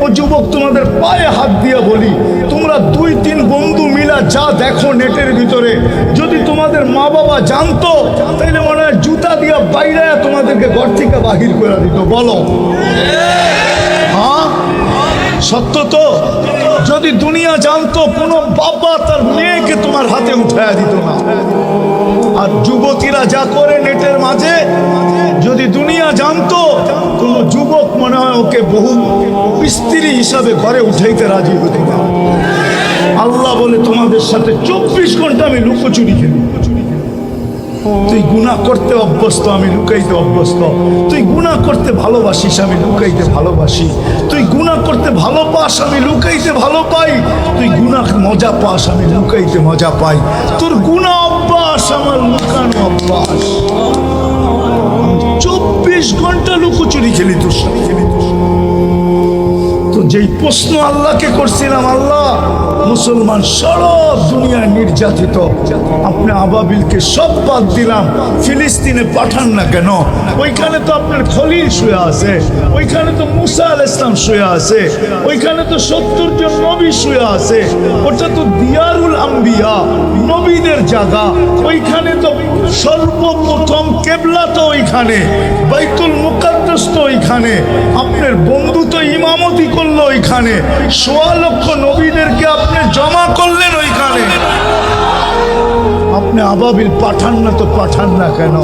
ও যুবক, তোমাদের পায়ে হাত দিয়ে বলি, তোমরা 2-3 বন্ধু মিলা যা দেখো নেটের ভিতরে, যদি তোমাদের মা বাবা জানতো তাইলে মনে হয় জুতা দিয়া বাইরে তোমাদেরকে ঘর থেকে বাহির করে দিত। বলো হ্যাঁ, সত্য তো? যদি দুনিয়া জানতো, কোনো বাবা তার মেয়েকে তোমার হাতে উঠায়া দিত না। আর যুবতীরা যা করে নেটের মাঝে, যদি দুনিয়া জানতো, কোন যুবক মনে হয় ওকে বহু স্ত্রী হিসাবে ঘরে উঠাইতে রাজি হতো না। আল্লাহ বলে, তোমাদের সাথে 24 ঘন্টা আমি লুকোচুরি খেলি। তুই গুনাহ করতে অভ্যস্ত, আমি লুকাইতে অভ্যস্ত। তুই গুনাহ করতে ভালোবাসিস, আমি লুকাইতে ভালোবাসি। তুই গুনাহ করতে ভালো পাস, আমি লুকাইতে ভালো পাই। তুই গুনাহ মজা পাস, আমি লুকাইতে মজা পাই। তোর গুনাহ অভ্যাস, আমার লুকানো অভ্যাস। 24 ঘন্টা লুকোচুরি খেলি তোর সাথে। তো যেই প্রশ্ন আল্লাহকে করছিলাম, আল্লাহ মুসলমান সারা দুনিয়ায় নির্যাতিত, আপনি আবাবিলকে সব বাদ দিলাম, ফিলিস্তিনে পাঠান না কেন? ওইখানে তো আপনার খলিল শুয়ে আছে, ওইখানে তো মুসা আলাইহিস সালাম শুয়ে আছে, ওইখানে তো 70 জন নবী শুয়ে আছে। ওটা তো দিয়ারুল আম্বিয়া, নবীদের জায়গা। ওইখানে তো সর্বপ্রথম কেবলা তো ওইখানে, বাইতুল মুকাদ্দাস তো ওইখানে, আপনার বন্ধু তো ইমামতি করলো ওইখানে, 1.25 লক্ষ নবীদেরকে আপনি জমা করলেন ওইখানে। আপনি আবাবিল পাঠান না তো পাঠান না কেন?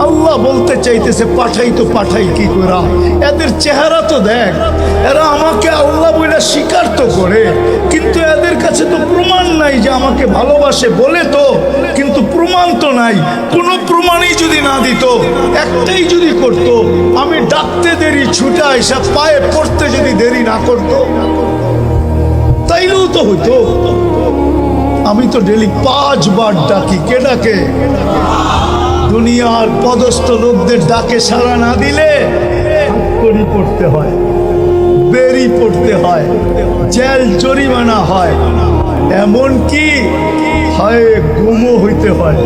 আল্লাহ বলতে চাইতেছে, পাঠাই তো পাঠাই কি করা? এদের চেহারা তো দেখ, এরা আমাকে আল্লাহ বলে স্বীকার তো করে, কিন্তু এদের কাছে তো প্রমাণ নাই যে আমাকে ভালোবাসে। বলে তো, কিন্তু প্রমাণ তো নাই। কোনো প্রমাণই যদি না দিত, একটাই যদি করত, আমি ডাকতে দেরি ছুটা এসে পায়ে পড়তে যদি দেরি না করতো, তাইলেও তো হইতো। আমি তো ডেলি 5 বার ডাকি। কে ডাকে? দুনিয়ার পদস্থ লোকদের ডাকে সাড়া না দিলে করি পড়তে হয়, বেরি পড়তে হয়, জেল জরিমানা হয়, এমন কি হয় গুমও হইতে হয়।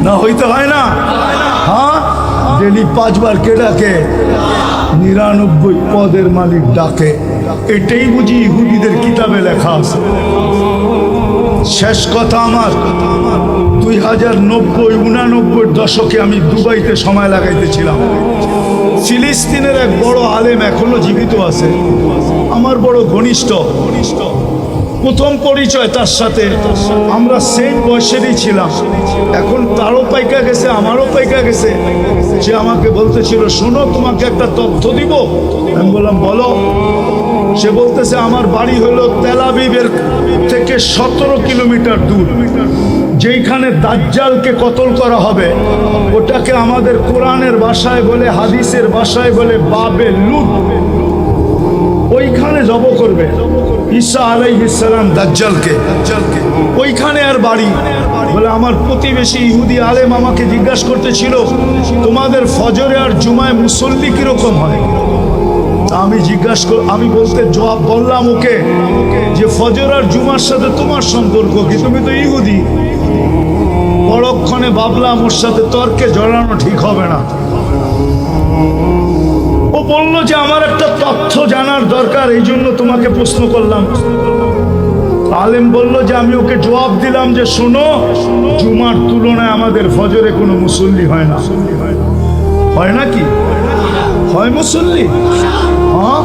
না হইতে হয় না? হ্যাঁ, ডেলি 5 বার কে ডাকে? 99 পদের মালিক ডাকে। এটাই বুঝি ইহুদিদের কিতাবে লেখা আছে। শেষ কথা আমার, 2090-99 দশকে আমি দুবাইতে সময় লাগাইতেছিলাম। ফিলিস্তিনের এক বড় আলেম এখনো জীবিত আছে, আমার বড় ঘনিষ্ঠ। প্রথম পরিচয় তার সাথে, আমরা সেম বয়সেরই ছিলাম। এখন তারও পাইকা গেছে, আমারও পাইকা গেছে। সে আমাকে বলতেছিল, শোনো তোমাকে একটা তথ্য দিব। আমি বললাম, বলো। সে বলতেছে, আমার বাড়ি হলো তেল আবিবের থেকে 17 কিলোমিটার দূর। যেইখানে দাজ্জালকে কতল করা হবে, ওটাকে আমাদের কোরআনের ভাষায় বলে, হাদিসের ভাষায় বলে বাবে লুত। ওইখানে জব করবে ঈসা আলাইহিস সালাম দাজ্জালকে। ওইখানে আর বাড়ি। বলে, আমার প্রতিবেশী ইহুদি আলেম আমাকে জিজ্ঞাসা করতেছিল, তোমাদের ফজরে আর জুমায় মুসল্লি কিরকম হয়? আমি বলতে জবাব বললাম ওকে যে, ফজর আর জুমার সাথে তোমার সম্পর্ক কি? তুমি তো ইহুদি। পরক্ষণে ভাবলাম ওর সাথে তর্কে জড়ানো ঠিক হবে না। ও বললো যে, আমার একটা তথ্য জানার দরকার, এই জন্য তোমাকে প্রশ্ন করলাম। আলেম বললো যে, আমি ওকে জবাব দিলাম যে, শোনো, জুমার তুলনায় আমাদের ফজরে কোনো মুসল্লি হয় না। হয় নাকি? হয় মুসল্লি? হ্যাঁ,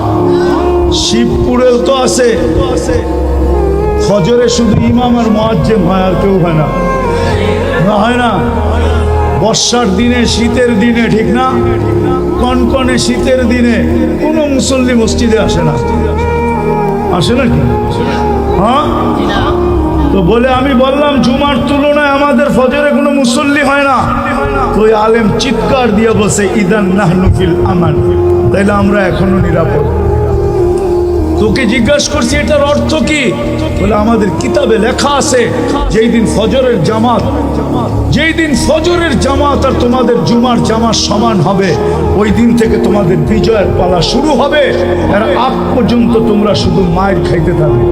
শিবপুরেও তো আছে। ফজরে শুধু ইমাম আর মুয়াজ্জিম হয়, আর কেউ হয় না। না, হয় না? বর্ষার দিনে, শীতের দিনে, ঠিক না? কনকনে শীতের দিনে কোনো মুসল্লি মসজিদে আসে না। আসে নাকি? হ্যাঁ, তো বলে, আমি বললাম জুমার তুলনায় আমাদের ফজরে কোনো মুসল্লি হয় না। তো ওই আলেম চিৎকার দিয়ে বসে, ইদান নাহনু ফিল আমান, তাইলে আমরা এখনো নিরাপদ। তোকে জিজ্ঞাসা করছি, এটার অর্থ কি? বলে, আমাদের কিতাবে লেখা আছে, যেই দিন ফজরের জামাত আর তোমাদের জুমার জামাত সমান হবে, ওই দিন থেকে তোমাদের বিজয়ের পালা শুরু হবে। এর আগ পর্যন্ত তোমরা শুধু মায়ের খাইতে থাকবে।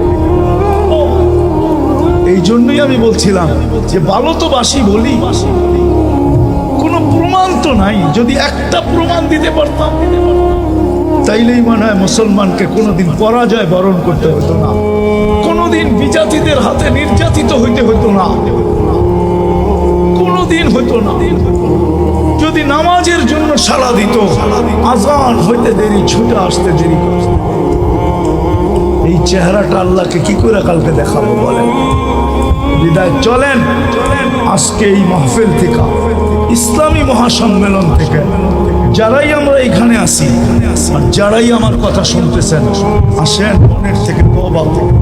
এই জন্যই আমি বলছিলাম যে, ভালো তো বাসি বলি, কোনো প্রমাণ তো নাই। যদি একটা প্রমাণ দিতে পারতাম তাইলেই মনে হয় মুসলমানকে কোনোদিন পরাজয় বরণ করতে হতো না, কোনোদিন বিজাতিদের হাতে নির্যাতিত হইতে হতো না, কোনোদিন হতো না। যদি নামাজের জন্য সাড়া দিত, আজান হইতে দেরি, ছুটে আসতে দেরি করত। এই চেহারাটা আল্লাহকে কি করে কালকে দেখাবো বলেন? বিদায় চলেন আজকে এই মাহফিল থেকে, ইসলামী মহাসম্মেলন থেকে, যারাই আমরা এখানে আসি আর যারাই আমার কথা শুনতেছেন, আসেন মনের থেকে তওবা থেকে।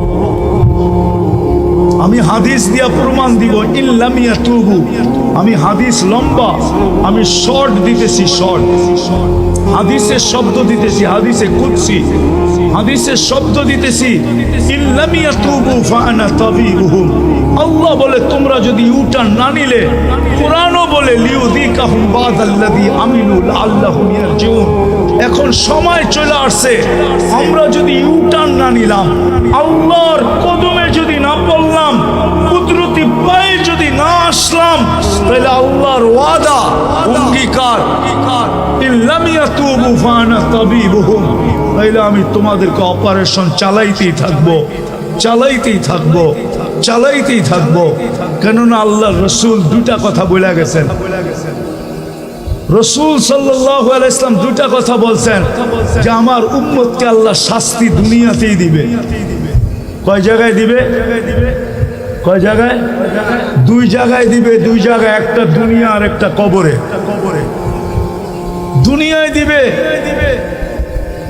আমি হাদিস দিয়া প্রমাণ দিব, ইল্লামিয়া তুবু। আমি হাদিস লম্বা, আমি শর্ট দিতেছি, শর্ট হাদিসের শব্দ দিতেছি, হাদিসে কুদসি হাদিসের শব্দ দিতেছি। ইল্লামিয়া তুবু ফাআনা তাবিবুহুম। আল্লাহ বলে তোমরা যদি ইউটার্ন না নিলে, কোরআনও বলে লিউযিকাহুম বাদাল্লাযী আমিলু লাআল্লাহুম ইয়ারজিউন। এখন সময় চলে আসছে, আমরা যদি ইউটার্ন না নিলাম, আল্লাহর কদমে যদি না পড়লাম, কুদরতি পায়ে যদি না আসলাম, তাহলে আল্লাহর ওয়াদা, অঙ্গীকার, ইল্লাম ইয়াতুবু ফাআনা তাবিবুহুম, তাহলে আমি তোমাদেরকে অপারেশন চালাইতেই থাকবো, চালাইতেই থাকবো, চালাইতেই থাকবো। কেননা আল্লাহর রসুল দুটা কথা বলে গেছেন। রসুল সাল্লাল্লাহু আলাইহি ওয়াসাল্লাম দুটা কথা বলছেন যে আমার উম্মতকে আল্লাহ শাস্তি দুনিয়াতেই দিবে। কয় জায়গায় দিবে? কয় জায়গায়? দুই জায়গায় দিবে, দুই জায়গায়, একটা দুনিয়া আর একটা কবরে। দুনিয়ায় দিবে,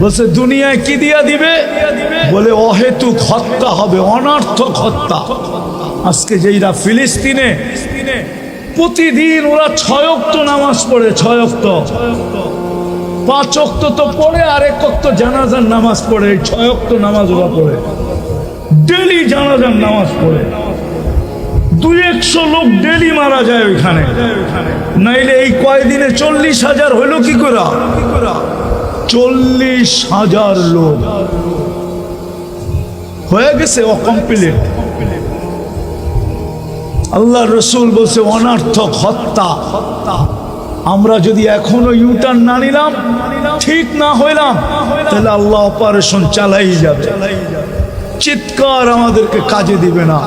বলছে দুনিয়ায় কি দিয়া দিবে? বলে অহেতুক হত্যা হবে, অনর্থক হত্যা। আজকে যেইরা ফিলিস্তিনে প্রতিদিন ওরা 6 ওয়াক্ত নামাজ পড়ে, 6 ওয়াক্ত, 5 ওয়াক্ত তো পড়ে, আর 1 ওয়াক্ত জানাজার নামাজ পড়ে। 6 ওয়াক্ত নামাজ ওরা পড়ে, ডেলি জানাজার নামাজ পড়ে। 200 লোক ডেলি মারা যায় ওইখানে। নাইলে এই কয়দিনে 40,000 হইল কি করে? 40,000 লোক হয়ে গেছে অকমপ্লিট। আল্লাহ রসুল বলছে অনর্থক হত্যা। আমরা যদি এখনো ইউটার্ন না নিলাম, ঠিক না হইলাম, তাহলে আল্লাহ অপারেশন চালাই যাবে। চিৎকার আমাদেরকে কাজে দিবে না।